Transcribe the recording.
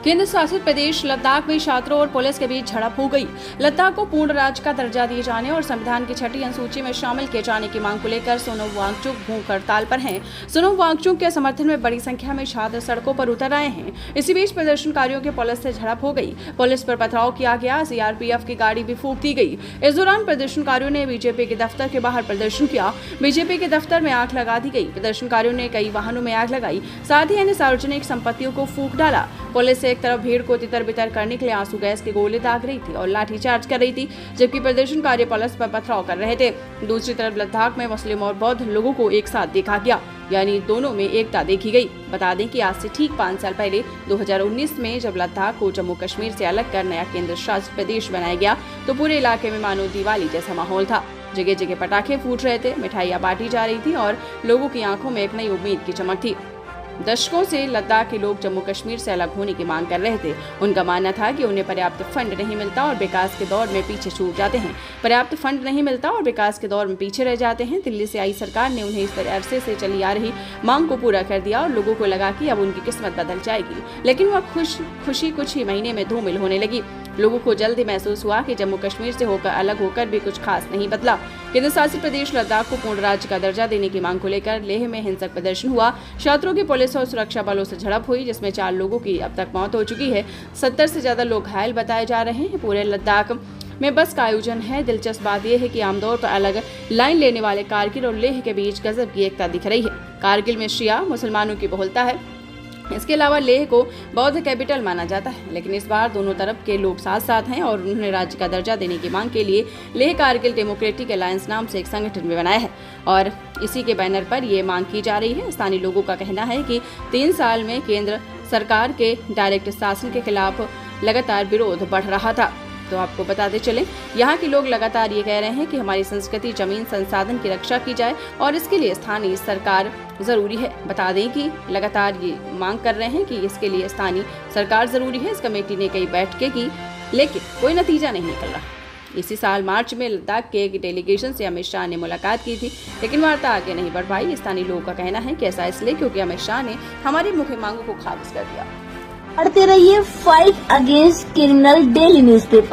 केंद्र शासित प्रदेश लद्दाख में छात्रों और पुलिस के बीच झड़प हो गई। लद्दाख को पूर्ण राज्य का दर्जा दिए जाने और संविधान की 6ठी अनुसूची में शामिल किए जाने की मांग को लेकर सोनम वांगचुक भूख हड़ताल पर हैं। सोनम वांगचुक के समर्थन में बड़ी संख्या में छात्र सड़कों पर उतर आए हैं। इसी बीच प्रदर्शनकारियों के पुलिस से झड़प हो गई। पुलिस पर पथराव किया गया, सीआरपीएफ की गाड़ी भी फूंक दी गई। इस दौरान प्रदर्शनकारियों ने बीजेपी के दफ्तर के बाहर प्रदर्शन किया। बीजेपी के दफ्तर में आग लगा दी गई। प्रदर्शनकारियों ने कई वाहनों में आग लगाई, साथ ही अन्य सार्वजनिक संपत्तियों को फूंक डाला। पुलिस एक तरफ भीड़ को तितर बितर करने के लिए आंसू गैस के गोले दाग रही थी और लाठीचार्ज कर रही थी, जबकि प्रदर्शनकारी पुलिस पर पथराव कर रहे थे। दूसरी तरफ लद्दाख में मुस्लिम और बौद्ध लोगों को एक साथ देखा गया, यानी दोनों में एकता देखी गई। बता दें कि आज से ठीक 5 साल पहले 2019 में जब लद्दाख को जम्मू कश्मीर से अलग कर नया केंद्र शासित प्रदेश बनाया गया तो पूरे इलाके में मानो दिवाली जैसा माहौल था। जगह जगह पटाखे फूट रहे थे, मिठाइयां बांटी जा रही थी और लोगों की आंखों में एक नई उम्मीद की चमक थी। दशकों से लद्दाख के लोग जम्मू कश्मीर से अलग होने की मांग कर रहे थे। उनका मानना था कि उन्हें पर्याप्त फंड नहीं मिलता और विकास के दौर में पीछे छूट जाते हैं। दिल्ली से आई सरकार ने उन्हें इस अरसे से चली आ रही मांग को पूरा कर दिया और लोगों को लगा कि अब उनकी किस्मत बदल जाएगी। लेकिन वह खुशी कुछ ही महीने में धूमिल होने लगी। लोगों को जल्द ही महसूस हुआ कि जम्मू कश्मीर से अलग होकर भी कुछ खास नहीं बदला। केंद्र शासित प्रदेश लद्दाख को पूर्ण राज्य का दर्जा देने की मांग को लेकर लेह में हिंसक प्रदर्शन हुआ। छात्रों की पुलिस और सुरक्षा बलों से झड़प हुई, जिसमें 4 लोगों की अब तक मौत हो चुकी है। 70 से ज्यादा लोग घायल बताए जा रहे हैं। पूरे लद्दाख में बस का आयोजन है। दिलचस्प बात यह है कि आमतौर पर अलग लाइन लेने वाले कारगिल और लेह के बीच गजब की एकता दिख रही है। कारगिल में शिया मुसलमानों की बहुलता है। इसके अलावा लेह को बौद्ध कैपिटल माना जाता है, लेकिन इस बार दोनों तरफ के लोग साथ साथ हैं और उन्होंने राज्य का दर्जा देने की मांग के लिए लेह कारगिल डेमोक्रेटिक अलायंस नाम से एक संगठन भी बनाया है और इसी के बैनर पर ये मांग की जा रही है। स्थानीय लोगों का कहना है कि 3 साल में केंद्र सरकार के डायरेक्ट शासन के खिलाफ लगातार विरोध बढ़ रहा था। तो आपको बताते चलें, यहाँ के लोग लगातार ये कह रहे हैं कि हमारी संस्कृति, जमीन, संसाधन की रक्षा की जाए और इसके लिए स्थानीय सरकार जरूरी है। बता दें कि लगातार ये मांग कर रहे हैं कि इसके लिए स्थानीय सरकार जरूरी है। इस कमेटी ने कई बैठकें की, लेकिन कोई नतीजा नहीं निकल रहा। इसी साल मार्च में लद्दाख के एक डेलीगेशन से अमित शाह ने मुलाकात की थी, लेकिन वार्ता आगे नहीं बढ़ पाई। स्थानीय लोगों का कहना है कि ऐसा इसलिए क्योंकि अमित शाह ने हमारी मुख्य मांगों को खारिज कर दिया। पढ़ते रहिए fight against criminal daily newspaper.